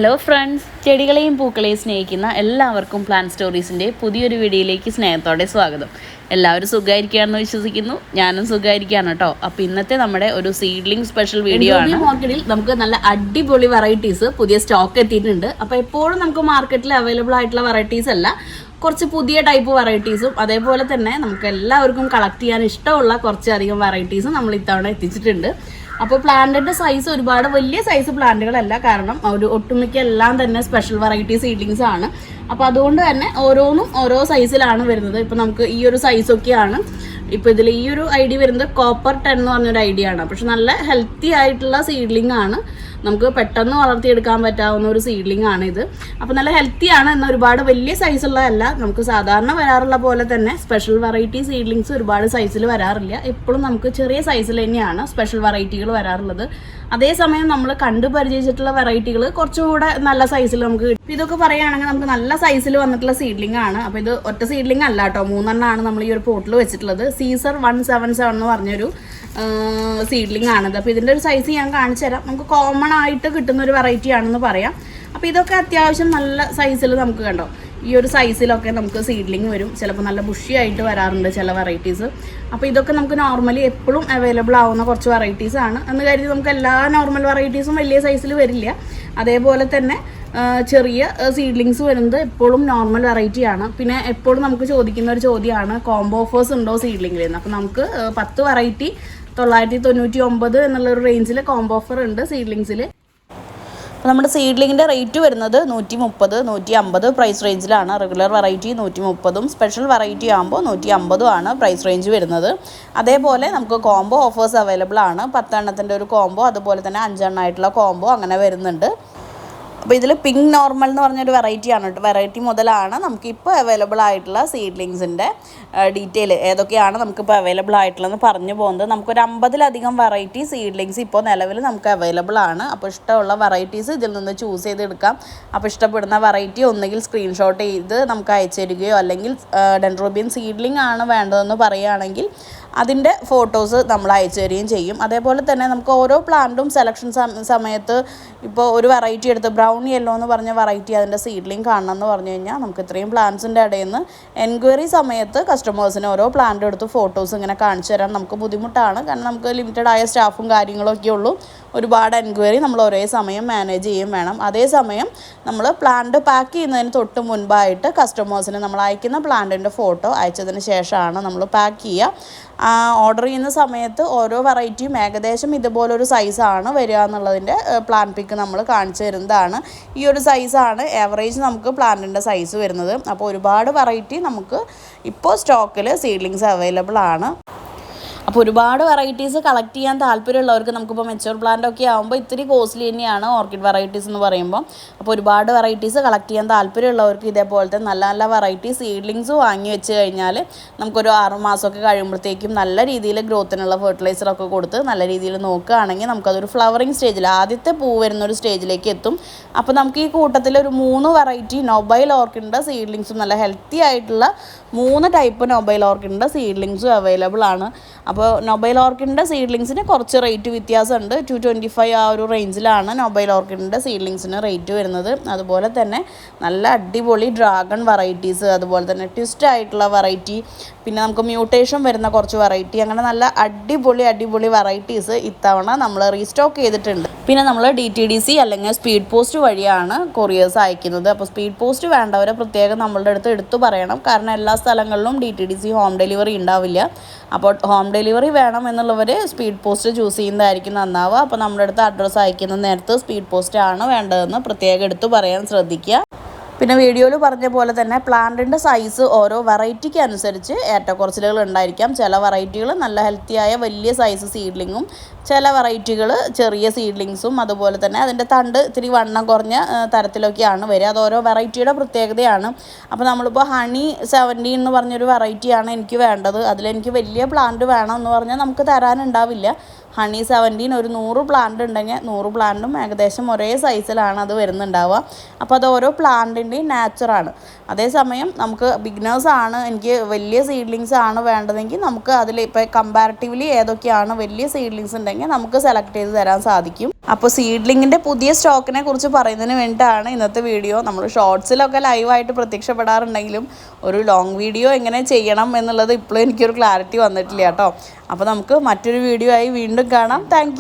Hello friends, ചെടികളെയും പൂക്കളെയും സ്നേഹിക്കുന്ന എല്ലാവർക്കും plant സ്റ്റോറീസിൻ്റെ പുതിയൊരു വീഡിയോയിലേക്ക് സ്നേഹത്തോടെ സ്വാഗതം. എല്ലാവരും സുഖമായിരിക്കുകയാണെന്ന് വിശ്വസിക്കുന്നു. ഞാനും സുഖമായിരിക്കുകയാണ് കേട്ടോ. അപ്പോൾ ഇന്നത്തെ നമ്മുടെ ഒരു സീഡ്ലിംഗ് സ്പെഷ്യൽ വീഡിയോ ആണ്. മാർക്കറ്റിൽ നമുക്ക് നല്ല അടിപൊളി വെറൈറ്റീസ് പുതിയ സ്റ്റോക്ക് എത്തിയിട്ടുണ്ട്. അപ്പോൾ എപ്പോഴും നമുക്ക് മാർക്കറ്റിൽ അവൈലബിൾ ആയിട്ടുള്ള വെറൈറ്റീസ് അല്ല, കുറച്ച് പുതിയ ടൈപ്പ് വെറൈറ്റീസും അതേപോലെ തന്നെ നമുക്ക് എല്ലാവർക്കും കളക്ട് ചെയ്യാൻ ഇഷ്ടമുള്ള കുറച്ചധികം വെറൈറ്റീസും നമ്മൾ ഇത്തവണ എത്തിച്ചിട്ടുണ്ട്. അപ്പോൾ പ്ലാന്റിൻ്റെ സൈസ് ഒരുപാട് വലിയ സൈസ് പ്ലാന്റുകളല്ല, കാരണം ഒരു ഒട്ടുമിക്ക എല്ലാം തന്നെ സ്പെഷ്യൽ വെറൈറ്റി സീഡ്ലിങ്സ് ആണ്. അപ്പോൾ അതുകൊണ്ട് തന്നെ ഓരോന്നും ഓരോ സൈസിലാണ് വരുന്നത്. ഇപ്പോൾ നമുക്ക് ഈ ഒരു സൈസൊക്കെയാണ്. ഇപ്പോൾ ഇതിൽ ഈ ഒരു ഐഡിയ വരുന്നത് കോപ്പർ 10 എന്ന് പറഞ്ഞൊരു ഐഡിയ ആണ്. പക്ഷെ നല്ല ഹെൽത്തി ആയിട്ടുള്ള സീഡ്ലിംഗ് ആണ്, നമുക്ക് പെട്ടെന്ന് വളർത്തിയെടുക്കാൻ പറ്റാവുന്ന ഒരു സീഡ്ലിംഗ് ആണ് ഇത്. അപ്പോൾ നല്ല ഹെൽത്തിയാണ്, എന്നാൽ ഒരുപാട് വലിയ സൈസുള്ളതല്ല. നമുക്ക് സാധാരണ വരാറുള്ള പോലെ തന്നെ സ്പെഷ്യൽ വെറൈറ്റി സീഡ്ലിങ്സ് ഒരുപാട് സൈസിൽ വരാറില്ല. എപ്പോഴും നമുക്ക് ചെറിയ സൈസിൽ തന്നെയാണ് സ്പെഷ്യൽ വെറൈറ്റികൾ വരാറുള്ളത്. അതേസമയം നമ്മൾ കണ്ടു പരിചയിച്ചിട്ടുള്ള വെറൈറ്റികൾ കുറച്ചുകൂടെ നല്ല സൈസിൽ നമുക്ക് കിട്ടും. ഇതൊക്കെ പറയുകയാണെങ്കിൽ നമുക്ക് നല്ല സൈസിൽ വന്നിട്ടുള്ള സീഡ്ലിംഗ് ആണ്. അപ്പോൾ ഇത് ഒറ്റ സീഡ്ലിംഗ് അല്ല കേട്ടോ, 3 നമ്മൾ ഈ ഒരു പോട്ടിൽ വെച്ചിട്ടുള്ളത്. സീസർ 177 എന്ന് പറഞ്ഞൊരു സീഡ്ലിംഗ് ആണിത്. അപ്പോൾ ഇതിൻ്റെ ഒരു സൈസ് ഞാൻ കാണിച്ചു തരാം. നമുക്ക് കോമൺ ആയിട്ട് കിട്ടുന്ന ഒരു വെറൈറ്റി ആണെന്ന് പറയാം. അപ്പോൾ ഇതൊക്കെ അത്യാവശ്യം നല്ല സൈസിൽ നമുക്ക് കണ്ടോ, ഈ ഒരു സൈസിലൊക്കെ നമുക്ക് സീഡ്ലിംഗ് വരും. ചിലപ്പോൾ നല്ല ബുഷിയായിട്ട് വരാറുണ്ട് ചില വെറൈറ്റീസ്. അപ്പോൾ ഇതൊക്കെ നമുക്ക് നോർമലി എപ്പോഴും അവൈലബിൾ ആവുന്ന കുറച്ച് വെറൈറ്റീസ് ആണ് എന്ന് കരുതി നമുക്ക് എല്ലാ നോർമൽ വെറൈറ്റീസും വലിയ സൈസിൽ വരില്ല. അതേപോലെ തന്നെ ചെറിയ സീഡ്ലിങ്സ് വരുന്നത് എപ്പോഴും നോർമൽ വെറൈറ്റി ആണ്. പിന്നെ എപ്പോഴും നമുക്ക് ചോദിക്കുന്ന ഒരു ചോദ്യമാണ്, കോംബോ ഓഫേഴ്സ് ഉണ്ടോ സീഡ്ലിംഗിൽ നിന്ന്. അപ്പോൾ നമുക്ക് 10 വെറൈറ്റി 999 എന്നുള്ളൊരു റേഞ്ചിൽ കോംബോ ഓഫർ ഉണ്ട് സീഡ്ലിങ്സിൽ. അപ്പോൾ നമ്മുടെ സീഡ്ലിങ്ങിൻ്റെ റേറ്റ് വരുന്നത് 130, 150 പ്രൈസ് റേഞ്ചിലാണ്. റെഗുലർ വെറൈറ്റി 130, സ്പെഷ്യൽ വെറൈറ്റി ആകുമ്പോൾ 150 ആണ് പ്രൈസ് റേഞ്ച് വരുന്നത്. അതേപോലെ നമുക്ക് കോംബോ ഓഫേഴ്സ് അവൈലബിൾ ആണ്. 10 എണ്ണത്തിൻ്റെ ഒരു കോംബോ, അതുപോലെ തന്നെ 5 എണ്ണമായിട്ടുള്ള കോംബോ അങ്ങനെ വരുന്നുണ്ട്. അപ്പോൾ ഇതിൽ പിങ്ക് നോർമൽ എന്ന് പറഞ്ഞൊരു വെറൈറ്റിയാണ് കേട്ടോ. വെറൈറ്റി മുതലാണ് നമുക്കിപ്പോൾ അവൈലബിൾ ആയിട്ടുള്ള സീഡ്ലിങ്സിൻ്റെ ഡീറ്റെയിൽ ഏതൊക്കെയാണ് നമുക്കിപ്പോൾ അവൈലബിൾ ആയിട്ടുള്ളതെന്ന് പറഞ്ഞു പോകുന്നത്. നമുക്കൊരു 50ലധികം വെറൈറ്റി സീഡ്ലിങ്സ് ഇപ്പോൾ നിലവിൽ നമുക്ക് അവൈലബിൾ ആണ്. അപ്പോൾ ഇഷ്ടമുള്ള വെറൈറ്റീസ് ഇതിൽ നിന്ന് ചൂസ് ചെയ്തെടുക്കാം. അപ്പോൾ ഇഷ്ടപ്പെടുന്ന വെറൈറ്റി ഒന്നുകിൽ സ്ക്രീൻഷോട്ട് ചെയ്ത് നമുക്ക് അയച്ചു തരികയോ, അല്ലെങ്കിൽ ഡെൻഡ്രോബിയൻ സീഡ്ലിംഗ് ആണ് വേണ്ടതെന്ന് പറയുകയാണെങ്കിൽ അതിൻ്റെ ഫോട്ടോസ് നമ്മൾ അയച്ചു തരികയും ചെയ്യും. അതേപോലെ തന്നെ നമുക്ക് ഓരോ പ്ലാന്റും സെലക്ഷൻ സമയത്ത് ഇപ്പോൾ ഒരു വെറൈറ്റി എടുത്ത് ബ്രൗൺ യെല്ലോ എന്ന് പറഞ്ഞ വെറൈറ്റി അതിൻ്റെ സീഡ്ലിംഗ് കാണണം എന്ന് പറഞ്ഞു കഴിഞ്ഞാൽ നമുക്ക് ഇത്രയും പ്ലാന്റ്സിൻ്റെ ഇടയിൽ നിന്ന് എൻക്വയറി സമയത്ത് കസ്റ്റമേഴ്സിന് ഓരോ പ്ലാന്റ് എടുത്ത് ഫോട്ടോസ് ഇങ്ങനെ കാണിച്ചു തരാൻ നമുക്ക് ബുദ്ധിമുട്ടാണ്. കാരണം നമുക്ക് ലിമിറ്റഡ് ആയ സ്റ്റാഫും കാര്യങ്ങളൊക്കെ ഉള്ളൂ. ഒരുപാട് എൻക്വയറി നമ്മൾ ഒരേ സമയം മാനേജ് ചെയ്യും വേണം. അതേസമയം നമ്മൾ പ്ലാന്റ് പാക്ക് ചെയ്യുന്നതിന് തൊട്ട് മുൻപായിട്ട് കസ്റ്റമേഴ്സിന് നമ്മൾ അയക്കുന്ന പ്ലാന്റിൻ്റെ ഫോട്ടോ അയച്ചതിന് ശേഷമാണ് നമ്മൾ പാക്ക് ചെയ്യുക. ഓർഡർ ചെയ്യുന്ന സമയത്ത് ഓരോ വെറൈറ്റിയും ഏകദേശം ഇതുപോലൊരു സൈസാണ് വരിക എന്നുള്ളതിൻ്റെ പ്ലാൻ പിക്ക് നമ്മൾ കാണിച്ചു തരുന്നതാണ്. ഈ ഒരു സൈസാണ് ആവറേജ് നമുക്ക് പ്ലാന്റിൻ്റെ സൈസ് വരുന്നത്. അപ്പോൾ ഒരുപാട് വെറൈറ്റി നമുക്ക് ഇപ്പോൾ സ്റ്റോക്കിൽ സീഡ്ലിങ്സ് അവൈലബിൾ ആണ്. അപ്പോൾ ഒരുപാട് വെറൈറ്റീസ് കളക്ട് ചെയ്യാൻ താല്പര്യമുള്ളവർക്ക്, നമുക്കിപ്പോൾ മെച്ചൂർ പ്ലാന്റ് ഒക്കെ ആകുമ്പോൾ ഇത്തിരി കോസ്റ്റ്ലി തന്നെയാണ് ഓർക്കിഡ് വെറൈറ്റീസ് എന്ന് പറയുമ്പോൾ. അപ്പോൾ ഒരുപാട് വെറൈറ്റീസ് കളക്ട് ചെയ്യാൻ താല്പര്യമുള്ളവർക്ക് ഇതേപോലത്തെ നല്ല നല്ല വെറൈറ്റി സീഡ്ലിങ്സ് വാങ്ങി വെച്ച് കഴിഞ്ഞാൽ നമുക്കൊരു 6 മാസമൊക്കെ കഴിയുമ്പോഴത്തേക്കും നല്ല രീതിയിൽ ഗ്രോത്തിനുള്ള ഫെർട്ടിലൈസറൊക്കെ കൊടുത്ത് നല്ല രീതിയിൽ നോക്കുകയാണെങ്കിൽ നമുക്കതൊരു ഫ്ലവറിങ് സ്റ്റേജിൽ ആദ്യത്തെ പൂ വരുന്നൊരു സ്റ്റേജിലേക്ക് എത്തും. അപ്പോൾ നമുക്ക് ഈ കൂട്ടത്തിൽ ഒരു 3 വെറൈറ്റി നൊബൈൽ ഓർക്കിഡിൻ്റെ സീഡ്ലിങ്സും, നല്ല ഹെൽത്തി ആയിട്ടുള്ള 3 ടൈപ്പ് നൊബൈൽ ഓർക്കിഡിൻ്റെ സീഡ്ലിങ്സും അവൈലബിൾ ആണ്. അപ്പോൾ നൊബൈൽ ഓർക്കിഡിൻ്റെ സീഡ്ലിങ്സിന് കുറച്ച് റേറ്റ് വ്യത്യാസമുണ്ട്. 225 ആ ഒരു റേഞ്ചിലാണ് നൊബൈൽ ഓർക്കിഡിൻ്റെ സീഡ്ലിങ്സിന് റേറ്റ് വരുന്നത്. അതുപോലെ തന്നെ നല്ല അടിപൊളി ഡ്രാഗൺ വെറൈറ്റീസ്, അതുപോലെ തന്നെ ട്വിസ്റ്റ് ആയിട്ടുള്ള വെറൈറ്റി, പിന്നെ നമുക്ക് മ്യൂട്ടേഷൻ വരുന്ന കുറച്ച് വെറൈറ്റി, അങ്ങനെ നല്ല അടിപൊളി വെറൈറ്റീസ് ഇത്തവണ നമ്മൾ റീസ്റ്റോക്ക് ചെയ്തിട്ടുണ്ട്. പിന്നെ നമ്മൾ DTDC അല്ലെങ്കിൽ സ്പീഡ് പോസ്റ്റ് വഴിയാണ് കൊറിയേഴ്സ് അയക്കുന്നത്. അപ്പോൾ സ്പീഡ് പോസ്റ്റ് വേണ്ടവരെ പ്രത്യേകം നമ്മളുടെ അടുത്ത് എടുത്തു പറയണം, കാരണം എല്ലാ സ്ഥലങ്ങളിലും DTDC ഹോം ഡെലിവറി ഉണ്ടാവില്ല. അപ്പോൾ ഹോം ഡെലിവറി വേണം എന്നുള്ളവർ സ്പീഡ് പോസ്റ്റ് ചൂസ് ചെയ്യുന്നതായിരിക്കും നന്നാവുക. അപ്പോൾ നമ്മുടെ അടുത്ത് അഡ്രസ്സ് അയക്കുന്ന നേരത്ത് സ്പീഡ് പോസ്റ്റ് ആണ് വേണ്ടതെന്ന് പ്രത്യേകം എടുത്തു പറയാൻ ശ്രദ്ധിക്കുക. പിന്നെ വീഡിയോയിൽ പറഞ്ഞ പോലെ തന്നെ പ്ലാന്റിൻ്റെ സൈസ് ഓരോ വെറൈറ്റിക്ക് അനുസരിച്ച് ഏറ്റക്കുറച്ചിലുകൾ ഉണ്ടായിരിക്കാം. ചില വെറൈറ്റികൾ നല്ല ഹെൽത്തിയായ വലിയ സൈസ് സീഡ്ലിങ്ങും, ചില വെറൈറ്റികൾ ചെറിയ സീഡ്ലിങ്സും, അതുപോലെ തന്നെ അതിൻ്റെ തണ്ട് ഇത്തിരി വണ്ണം കുറഞ്ഞ തരത്തിലൊക്കെയാണ് വരിക. അത് ഓരോ വെറൈറ്റിയുടെ പ്രത്യേകതയാണ്. അപ്പോൾ നമ്മളിപ്പോൾ ഹണി 70 എന്ന് പറഞ്ഞൊരു വെറൈറ്റിയാണ് എനിക്ക് വേണ്ടത്, അതിലെനിക്ക് വലിയ പ്ലാന്റ് വേണം എന്ന് പറഞ്ഞാൽ നമുക്ക് തരാനുണ്ടാവില്ല. ഹണി 17 ഒരു 100 പ്ലാന്റ് ഉണ്ടെങ്കിൽ 100 പ്ലാന്റും ഏകദേശം ഒരേ സൈസിലാണ് അത് വരുന്നുണ്ടാവുക. അപ്പോൾ അത് ഓരോ പ്ലാന്റിൻ്റെയും നാച്ചറാണ്. അതേസമയം നമുക്ക് ബിഗിനേഴ്സാണ്, എനിക്ക് വലിയ സീഡ്ലിങ്സ് ആണ് വേണ്ടതെങ്കിൽ നമുക്ക് അതിൽ ഇപ്പോൾ കമ്പാരിറ്റീവ്ലി ഏതൊക്കെയാണ് വലിയ സീഡ്ലിങ്സ് ഉണ്ടെങ്കിൽ നമുക്ക് സെലക്ട് ചെയ്ത് തരാൻ സാധിക്കും. അപ്പോൾ സീഡ്ലിങ്ങിൻ്റെ പുതിയ സ്റ്റോക്കിനെ കുറിച്ച് പറയുന്നതിന് വേണ്ടിയിട്ടാണ് ഇന്നത്തെ വീഡിയോ. നമ്മൾ ഷോർട്സിലൊക്കെ ലൈവായിട്ട് പ്രത്യക്ഷപ്പെടാറുണ്ടെങ്കിലും ഒരു ലോങ് വീഡിയോ എങ്ങനെ ചെയ്യണം എന്നുള്ളത് ഇപ്പോഴും എനിക്കൊരു ക്ലാരിറ്റി വന്നിട്ടില്ല കേട്ടോ. അപ്പോൾ നമുക്ക് മറ്റൊരു വീഡിയോ ആയി വീണ്ടും കാണാം. താങ്ക്